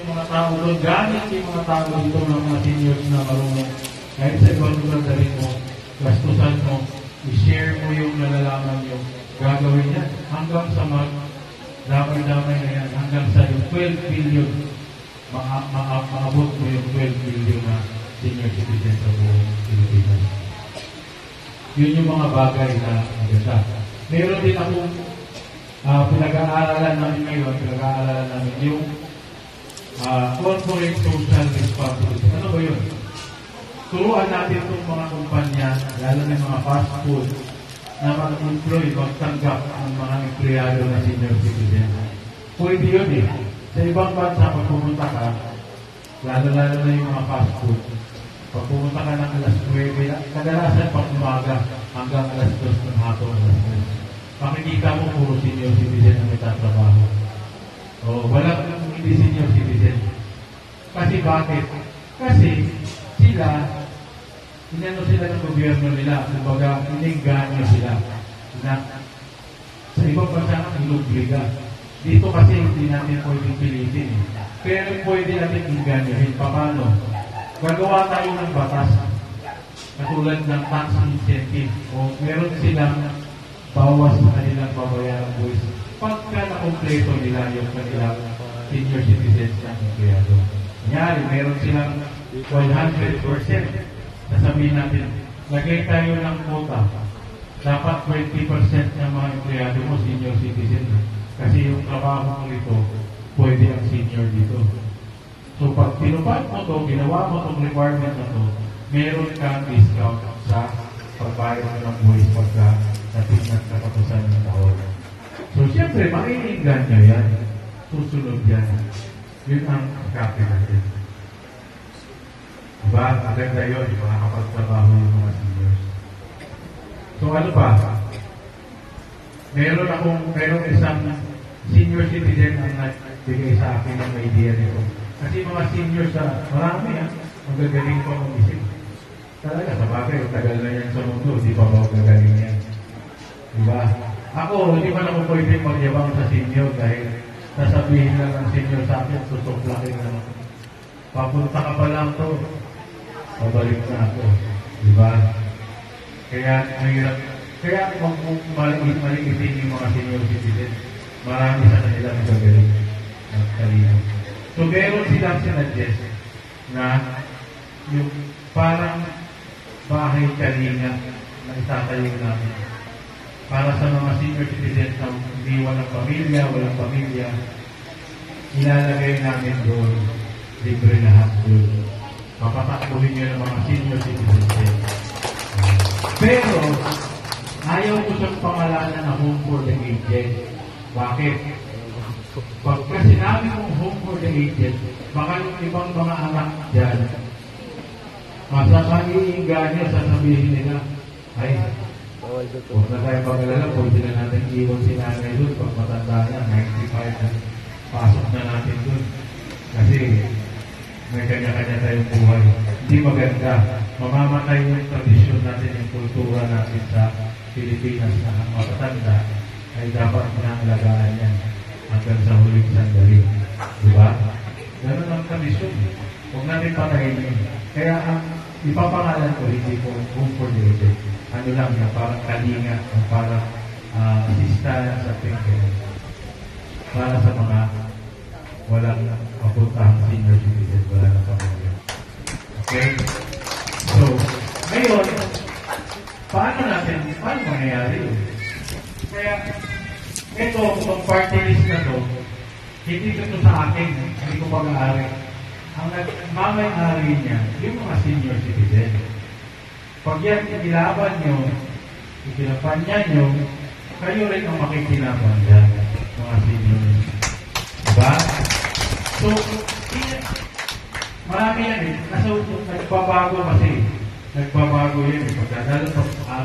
yung mga tao doon, gamit yung mga tao dito ng mga seniors na marunong. Kahit sa ibang lugar dalhin mo, gastusan mo, i-share mo yung nalalaman yung gagawin niya. Hanggang sa damay-damay na yan, hanggang sa yung 12 billion, maabot mo yung 12 billion na senior citizen sa buong Pilipinas. Yun yung mga bagay na maganda. Meron din akong pinag-aaralan namin yung corporate social responsibility. Ano ba yun? Turuan natin itong mga kumpanya, lalo ng mga fast food, na mag-employ, magtanggap ng mga empleyado na senior citizen. Pwede yun eh. Sa ibang bansa, pag pumunta ka, lalo-lalo na yung mga fast food, pag pumunta ka ng alas 9, kadalasan pag umaga hanggang alas 2 ng hapon, alas 3. Makikita mo puro senior citizen na may tatrabaho. O, walang hindi senior citizen. Kasi bakit? Kasi sila, inano sila ng gobyerno nila, kumbaga, ininganyo sila na sa ibang bansa na inubliga. Dito kasi hindi natin pwedeng pilitin. Pero pwede natin inganyohin. Paano? Gagawa tayo ng batas katulad ng tax incentive o meron silang bawas sa kanilang babayarang buwis pagka na-kompleto nila yung kanilang senior citizens na empleyado. Kunyari, meron silang 100%. Sasabihin natin, lagay tayo ng quota. Dapat 20% ng mga empleyado mo senior citizen. Kasi yung trabaho mo ito, pwede ang senior dito. So pag tinupad mo ito, ginawa mo itong requirement na ito, meron kang discount sa pagbayad mo ng buwis pagka natin nagkatapusan ng taon. So siyempre, makiingan nyo yan. Susunod yan. Yun ang kape natin. Diba? Agad na yun, makakapagtrabaho yung mga seniors. So ano pa? Meron isang senior citizen ang nagbigay sa akin ng idea nito. Kasi mga seniors marami ang gagaling pa mag-isip. Talaga, sa bagay, tagal na yan sa mundo, di pa ba gagaling yan? Diba? Ako, hindi man ako pwede magyabang sa senior dahil sasabihin lang ng senior sa akin, tutuklakin na ako. Papunta ka pa lang to, pabalik na ako. Diba? Kaya, mahirap. Kaya kung maliitin yung mga senior citizen, marami sa kanila magagaling at talino. So, meron silang sinadjust na yung parang bahay kalinga na itatayo namin. Para sa mga senior citizens na hindi walang pamilya, ilalagay namin doon, libre lahat doon. Papatakbuhin nyo ng mga senior citizens. Pero, ayaw ko siyang pangalanan na home for the aged. Bakit? Pagka sinabi mong home for the aged, baka yung ibang mga anak dyan, masakaiinganyo, sasabihin nila, ay, huwag na tayo pag-alala, pwede na natin iwan si nanay doon pag matanda na, 95 na, pasok na natin doon. Kasi, may kanya-kanya tayong buhay. Hindi maganda. Mamamatay yung tradisyon natin, yung kultura natin sa Pilipinas na ang matatanda ay dapat nangalagaan yan hanggang sa huling sandali. Diba? Ganun ang tradisyon. Huwag natin patayin yun. Kaya ang ipapangalan ko, hindi ko home for the aged. Ano lang na parang kalinga, parang assistance sa tingin. Para sa mga walang papuntahang senior citizen, wala na pamilya. Okay? So, ngayon, paano mangyayari yun? Kaya, ito, itong party list na to, hindi ito sa akin, hindi ko pag-aari. Ang nagmamay-ari niya, yung mga senior citizen. Pag yan inilaban nyo, itinapanya nyo, kayo rin ang makikilaban dyan, mga senior. Diba? So, marami yan eh. Nagbabago kasi. Nagbabago yan eh. Pagkadalo sa araw